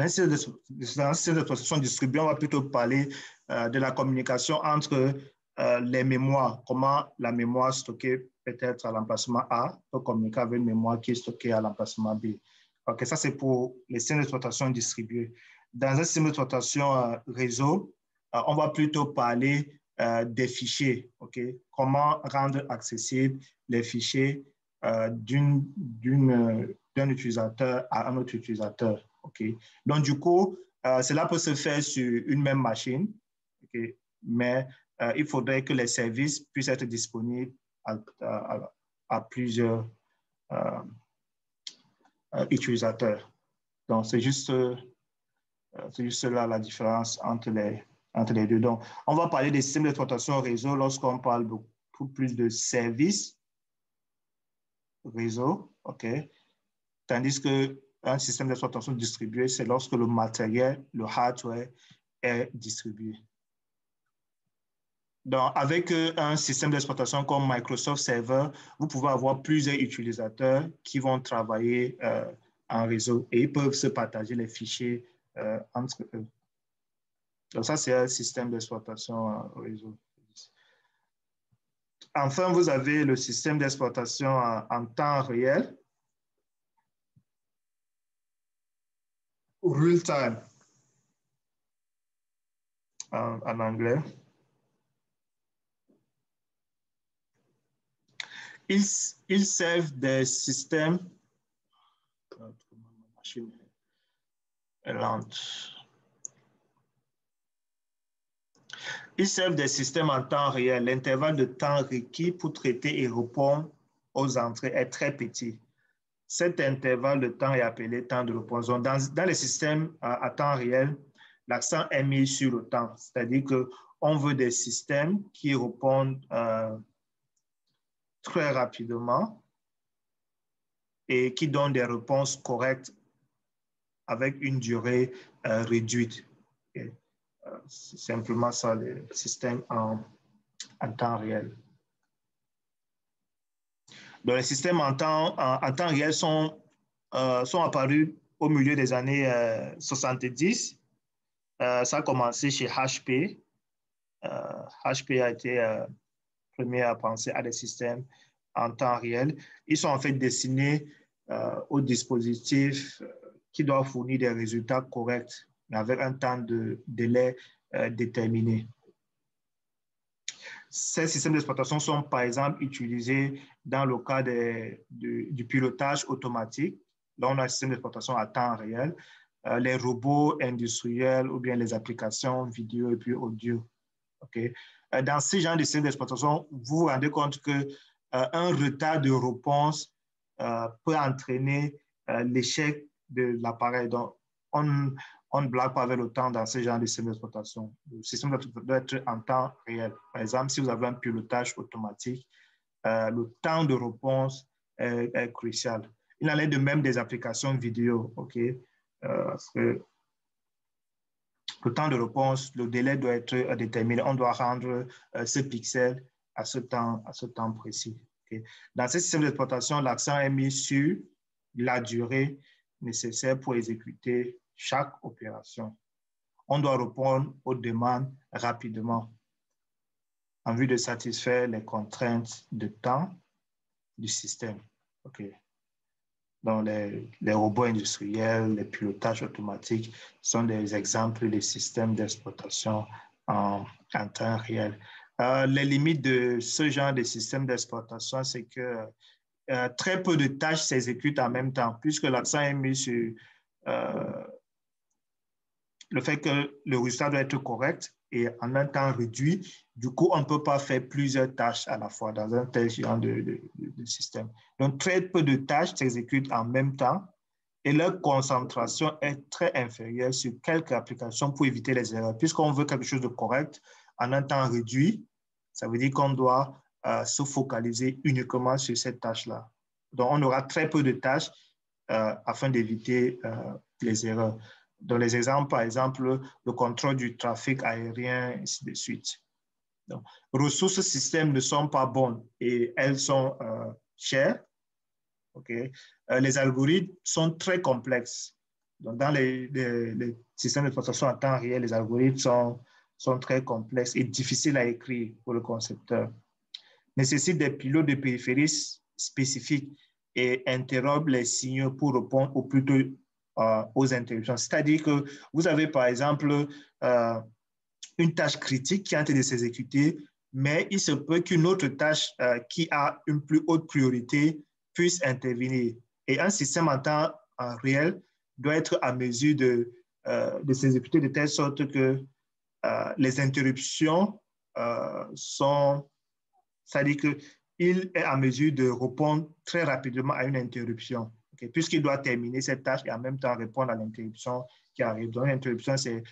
Dans un système d'exploitation distribué, on va plutôt parler de la communication entre les mémoires, comment la mémoire stockée peut-être à l'emplacement A peut communiquer avec une mémoire qui est stockée à l'emplacement B. OK, ça c'est pour les systèmes d'exploitation distribués. Dans un système d'exploitation réseau, on va plutôt parler des fichiers. Okay? Comment rendre accessibles les fichiers d'un utilisateur à un autre utilisateur. Okay? Donc, du coup, cela peut se faire sur une même machine, okay? Mais il faudrait que les services puissent être disponibles à plusieurs utilisateurs. Donc, c'est juste là la différence entre les deux. Donc, on va parler des systèmes d'exploitation réseau lorsqu'on parle beaucoup plus de services réseau, OK? Tandis qu'un système d'exploitation distribué, c'est lorsque le matériel, le hardware est distribué. Donc, avec un système d'exploitation comme Microsoft Server, vous pouvez avoir plusieurs utilisateurs qui vont travailler en réseau et ils peuvent se partager les fichiers entre eux. Donc, ça, c'est un système d'exploitation réseau. Enfin, vous avez le système d'exploitation en temps réel. Real time en anglais. Ils servent des systèmes. Ma machine est lente. Ils servent des systèmes en temps réel. L'intervalle de temps requis pour traiter et répondre aux entrées est très petit. Cet intervalle de temps est appelé temps de réponse. Dans les systèmes à temps réel, l'accent est mis sur le temps. C'est-à-dire qu'on veut des systèmes qui répondent très rapidement et qui donnent des réponses correctes avec une durée réduite. C'est simplement ça, le système en temps réel. Donc, les systèmes en temps réel sont apparus au milieu des années 70. Ça a commencé chez HP. HP a été premier à penser à des systèmes en temps réel. Ils sont en fait destinés aux dispositifs qui doivent fournir des résultats corrects, mais avec un temps de délai déterminé. Ces systèmes d'exploitation sont par exemple utilisés dans le cas du pilotage automatique. Là, on a un système d'exploitation à temps réel, les robots industriels ou bien les applications vidéo et puis audio. Okay? Dans ce genre de système d'exploitation, vous vous rendez compte qu'un retard de réponse peut entraîner l'échec de l'appareil. Donc, on ne blague pas avec le temps dans ce genre de système d'exploitation. Le système doit être en temps réel. Par exemple, si vous avez un pilotage automatique, le temps de réponse est crucial. Il en est de même des applications vidéo, OK? Parce que le temps de réponse, le délai doit être déterminé. On doit rendre ce pixel à ce temps précis. Okay? Dans ce système d'exploitation, l'accent est mis sur la durée nécessaire pour exécuter chaque opération. On doit répondre aux demandes rapidement en vue de satisfaire les contraintes de temps du système. Okay. Donc, les robots industriels, les pilotages automatiques sont des exemples de systèmes d'exploitation en temps réel. Les limites de ce genre de système d'exploitation, c'est que très peu de tâches s'exécutent en même temps, puisque l'accent est mis sur le fait que le résultat doit être correct et en un temps réduit. Du coup, on ne peut pas faire plusieurs tâches à la fois dans un tel genre de système. Donc, très peu de tâches s'exécutent en même temps et leur concentration est très inférieure sur quelques applications pour éviter les erreurs. Puisqu'on veut quelque chose de correct en un temps réduit, ça veut dire qu'on doit se focaliser uniquement sur cette tâche-là. Donc, on aura très peu de tâches afin d'éviter les erreurs. Dans les exemples, par exemple, le contrôle du trafic aérien, ainsi de suite. Donc, ressources système ne sont pas bonnes et elles sont chères. Okay? Les algorithmes sont très complexes Donc, dans les systèmes d'exploitation en temps réel, les algorithmes sont très complexes et difficiles à écrire pour le concepteur. Nécessitent des pilotes de périphérie spécifiques et interrompent les signaux pour répondre ou plutôt aux interruptions. C'est-à-dire que vous avez, par exemple, une tâche critique qui est en train de s'exécuter, mais il se peut qu'une autre tâche qui a une plus haute priorité puisse intervenir. Et un système en temps réel doit être à mesure de s'exécuter de telle sorte que les interruptions sont, c'est-à-dire qu'il est à mesure de répondre très rapidement à une interruption, okay? Puisqu'il doit terminer cette tâche et en même temps répondre à l'interruption qui arrive. Donc, l'interruption, c'est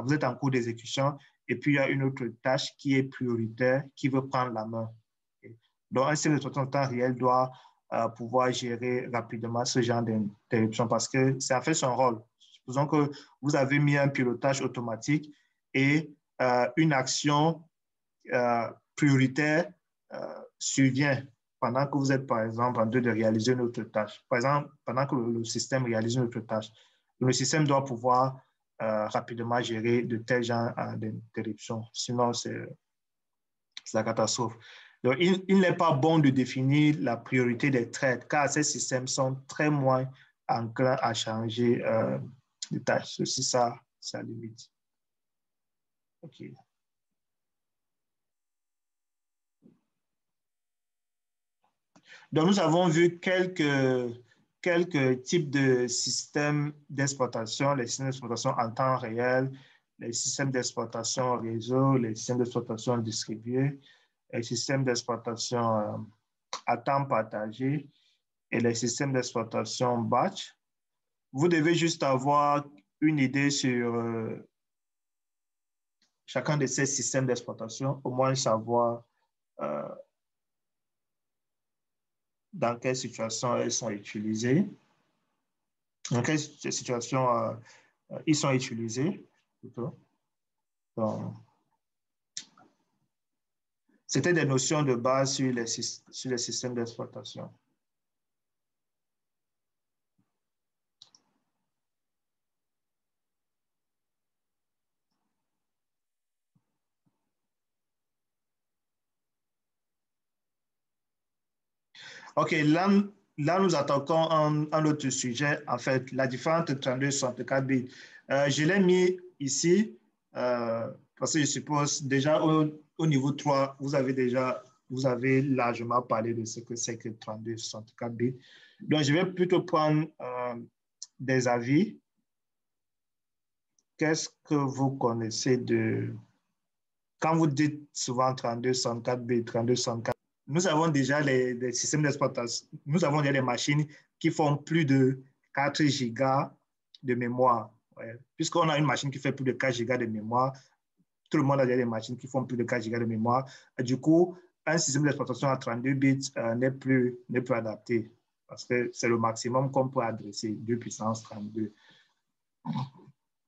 vous êtes en cours d'exécution et puis il y a une autre tâche qui est prioritaire, qui veut prendre la main. Okay? Donc, un système d'exploitation en temps réel doit pouvoir gérer rapidement ce genre d'interruption parce que c'est en fait son rôle. Supposons que vous avez mis un pilotage automatique et une action prioritaire survient pendant que vous êtes, par exemple, en train de réaliser une autre tâche. Par exemple, pendant que le système réalise une autre tâche, le système doit pouvoir rapidement gérer de tels genres d'interruptions. Sinon, c'est la catastrophe. Donc, il n'est pas bon de définir la priorité des traites car ces systèmes sont très moins enclins à changer de tâches. Ceci, ça limite. OK. Donc, nous avons vu quelques types de systèmes d'exploitation, les systèmes d'exploitation en temps réel, les systèmes d'exploitation réseau, les systèmes d'exploitation distribués, les systèmes d'exploitation à temps partagé et les systèmes d'exploitation batch. Vous devez juste avoir une idée sur chacun de ces systèmes d'exploitation, au moins savoir dans quelle situation elles sont utilisées, dans quelle situation ils sont utilisés. C'était des notions de base sur les systèmes d'exploitation. OK, là nous attaquons un autre sujet, en fait, la différence entre 32 et 64 bits. Je l'ai mis ici parce que je suppose déjà au niveau 3, vous avez largement parlé de ce que c'est que 32 et 64 bits. Donc, je vais plutôt prendre des avis. Qu'est-ce que vous connaissez de... Quand vous dites souvent 32, 64 bits, 32, 64, nous avons déjà des systèmes d'exploitation, nous avons déjà des machines qui font plus de 4 gigas de mémoire. Ouais. Puisqu'on a une machine qui fait plus de 4 gigas de mémoire, tout le monde a déjà des machines qui font plus de 4 gigas de mémoire. Et du coup, un système d'exploitation à 32 bits n'est plus adapté parce que c'est le maximum qu'on peut adresser, 2 puissance 32.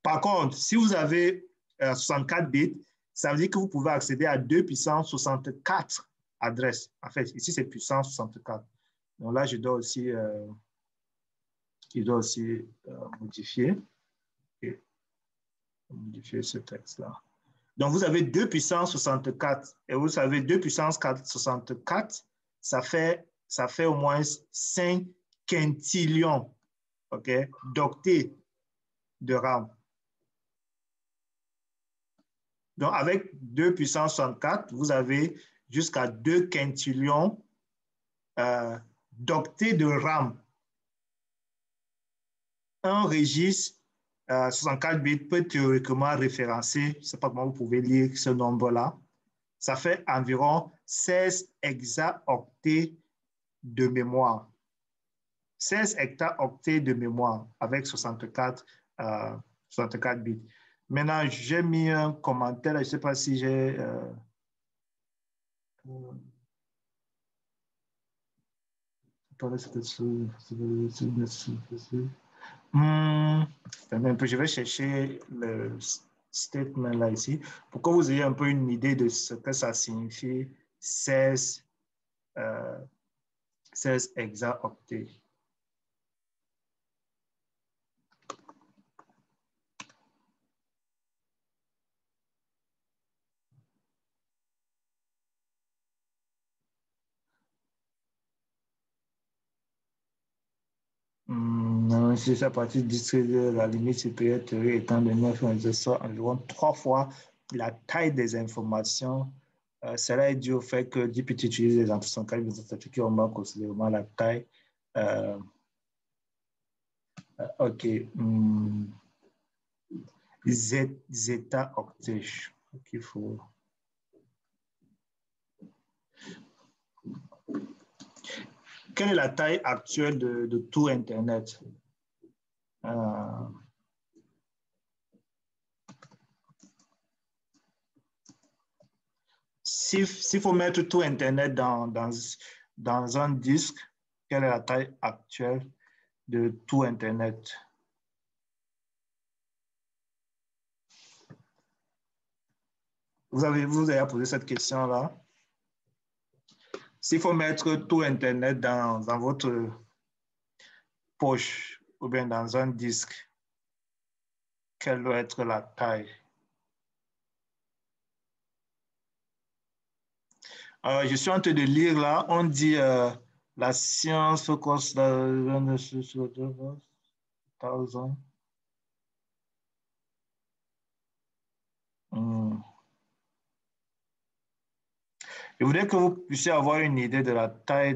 Par contre, si vous avez 64 bits, ça veut dire que vous pouvez accéder à 2 puissance 64 adresses. En fait, ici, c'est puissance 64. Donc là, je dois aussi modifier ce texte-là. Donc, vous avez 2 puissance 64 et vous savez 2 puissance 64, ça fait au moins 5 quintillions, okay, d'octets de RAM. Donc, avec 2 puissance 64, vous avez jusqu'à 2 quintillions d'octets de RAM. Un registre 64 bits peut théoriquement référencer, je ne sais pas comment vous pouvez lire ce nombre-là, ça fait environ 16 hexaoctets de mémoire. 16 hectaoctets de mémoire avec 64 bits. Maintenant, j'ai mis un commentaire, je ne sais pas si j'ai... je vais chercher le statement là ici pour que vous ayez un peu une idée de ce que ça signifie 16 hexaoctets. Non, c'est à partir du 13, la limite supérieure étant de 9, environ 3 fois la taille des informations. Cela est dû au fait que GPT utilise les entrées qui augmentent considérablement la taille. OK. Zeta octet. Il faut. Quelle est la taille actuelle de tout Internet? S'il faut mettre tout Internet dans un disque, quelle est la taille actuelle de tout Internet? Vous avez posé cette question-là? S'il faut mettre tout Internet dans votre poche ou bien dans un disque, quelle doit être la taille? Je suis en train de lire là, on dit la science cause de 1000. Je voudrais que vous puissiez avoir une idée de la taille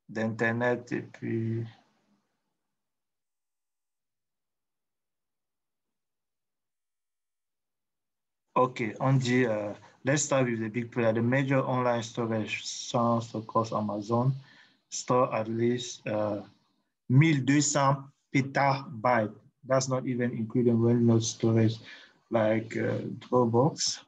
d'Internet et puis... Okay, on dit, let's start with the big player. The major online storage source across Amazon store at least 1200 petabytes. That's not even including well-known storage like Dropbox.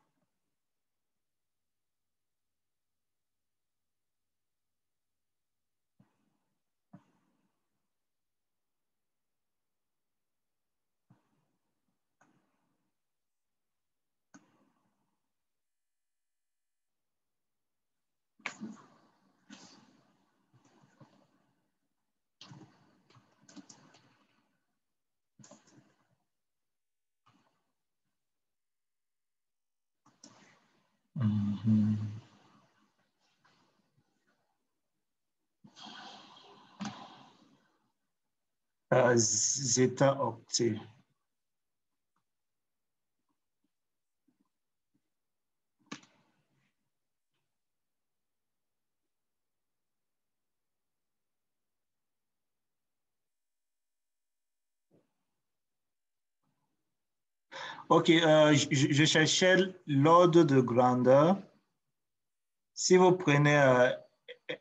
Zeta octet. OK, je cherchais l'ordre de grandeur. Si vous prenez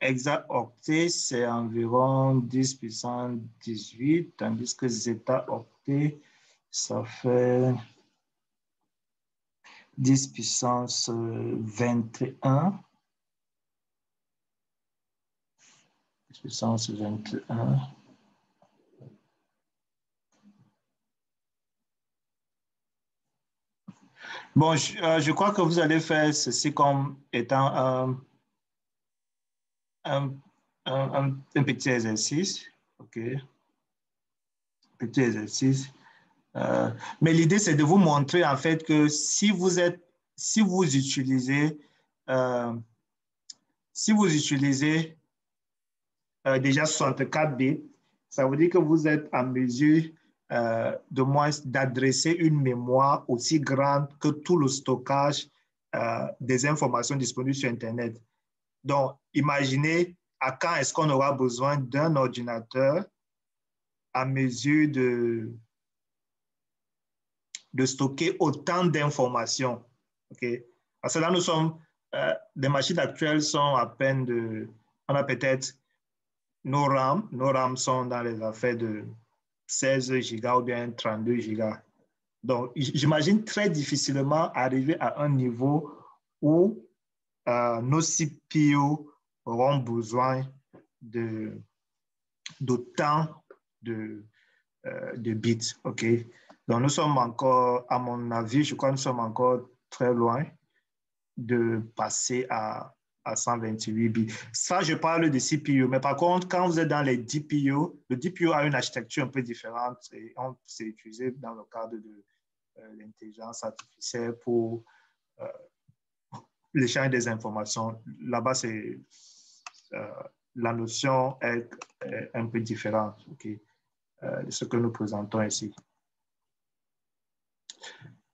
hexaoctet, c'est environ 10 puissance 18, tandis que zeta octet, ça fait 10 puissance 21. 10 puissance 21. Bon, je crois que vous allez faire ceci comme étant un petit exercice. OK. Petit exercice. Mais l'idée, c'est de vous montrer en fait que si vous utilisez, déjà 64 bits, ça veut dire que vous êtes en mesure de moins d'adresser une mémoire aussi grande que tout le stockage des informations disponibles sur Internet. Donc, imaginez à quand est-ce qu'on aura besoin d'un ordinateur à mesure de stocker autant d'informations. Okay? Parce que là, nous sommes, les machines actuelles sont à peine on a peut-être nos RAM sont dans les affaires de 16 gigas ou bien 32 gigas. Donc, j'imagine très difficilement arriver à un niveau où nos CPU auront besoin d'autant de bits. OK? Donc, nous sommes encore, à mon avis, je crois que nous sommes encore très loin de passer à 128 bits. Ça, je parle de CPU. Mais par contre, quand vous êtes dans les DPU, le DPU a une architecture un peu différente et c'est utilisé dans le cadre de l'intelligence artificielle pour l'échange des informations. Là-bas, c'est la notion est un peu différente, okay, de ce que nous présentons ici.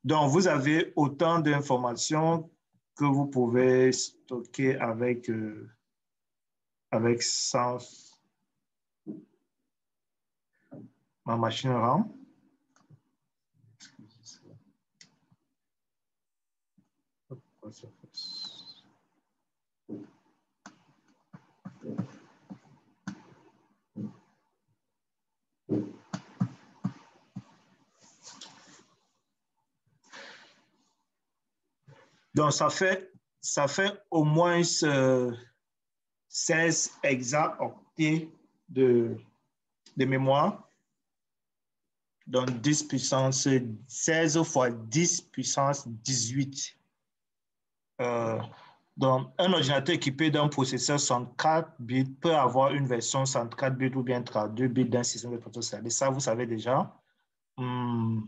Donc, vous avez autant d'informations que vous pouvez stocker avec sans ma machine RAM. Donc, ça fait au moins 16 hexaoctets de mémoire. Donc, 10 puissance 16 fois 10 puissance 18. Donc, un ordinateur équipé d'un processeur 64 bits peut avoir une version 64 bits ou bien 32 bits d'un système d'exploitation. Ça, vous savez déjà. Vous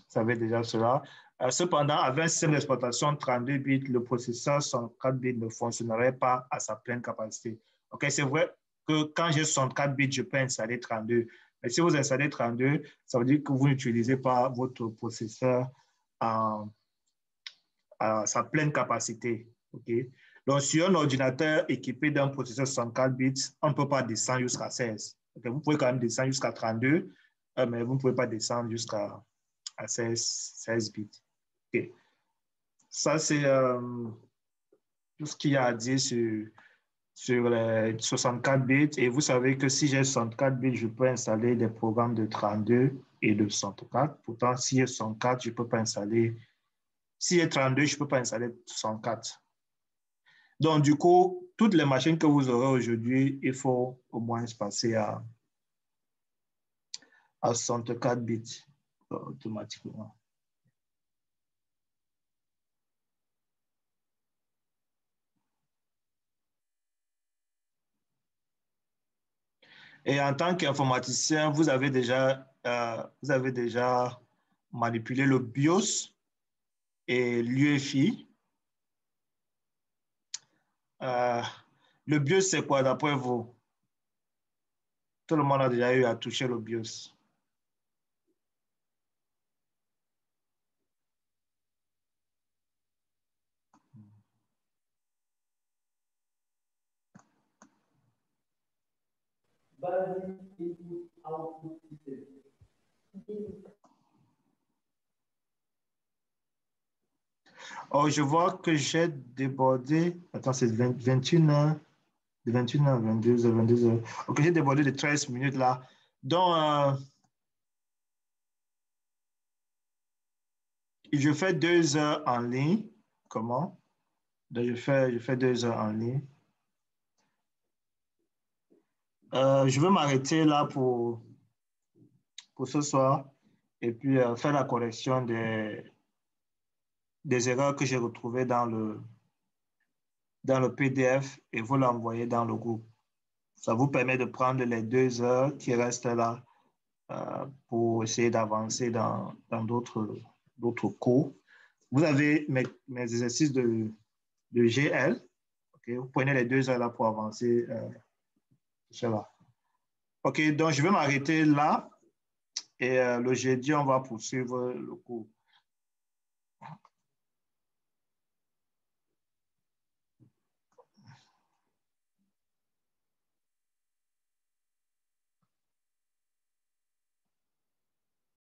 savez déjà cela. Cependant, avec un système d'exploitation 32 bits, le processeur 64 bits ne fonctionnerait pas à sa pleine capacité. Okay, c'est vrai que quand j'ai 64 bits, je peux installer 32. Mais si vous installez 32, ça veut dire que vous n'utilisez pas votre processeur à sa pleine capacité. Okay? Donc, sur un ordinateur équipé d'un processeur 64 bits, on ne peut pas descendre jusqu'à 16. Okay? Vous pouvez quand même descendre jusqu'à 32, mais vous ne pouvez pas descendre jusqu'à 16 bits. Okay. Ça, c'est tout ce qu'il y a à dire sur les 64 bits. Et vous savez que si j'ai 64 bits, je peux installer des programmes de 32 et de 64. Pourtant, si j'ai 64, je ne peux pas installer. Si j'ai 32, je ne peux pas installer 64. Donc, du coup, toutes les machines que vous aurez aujourd'hui, il faut au moins se passer à 64 bits automatiquement. Et en tant qu'informaticien, vous avez déjà manipulé le BIOS et l'UEFI. Le BIOS, c'est quoi d'après vous? Tout le monde a déjà eu à toucher le BIOS. Oh, je vois que j'ai débordé. Attends, c'est 21 heures. De 21 heures, 22 heures, 22 heures. Ok, j'ai débordé de 13 minutes là. Donc, je fais 2 heures en ligne. Comment? Donc, je fais 2 heures en ligne. Je vais m'arrêter là pour ce soir et puis faire la correction des erreurs que j'ai retrouvées dans le PDF et vous l'envoyer dans le groupe. Ça vous permet de prendre les 2 heures qui restent là pour essayer d'avancer dans d'autres cours. Vous avez mes exercices de GL. Okay? Vous prenez les 2 heures là pour avancer. Cela. OK, donc je vais m'arrêter là et le jeudi, on va poursuivre le cours.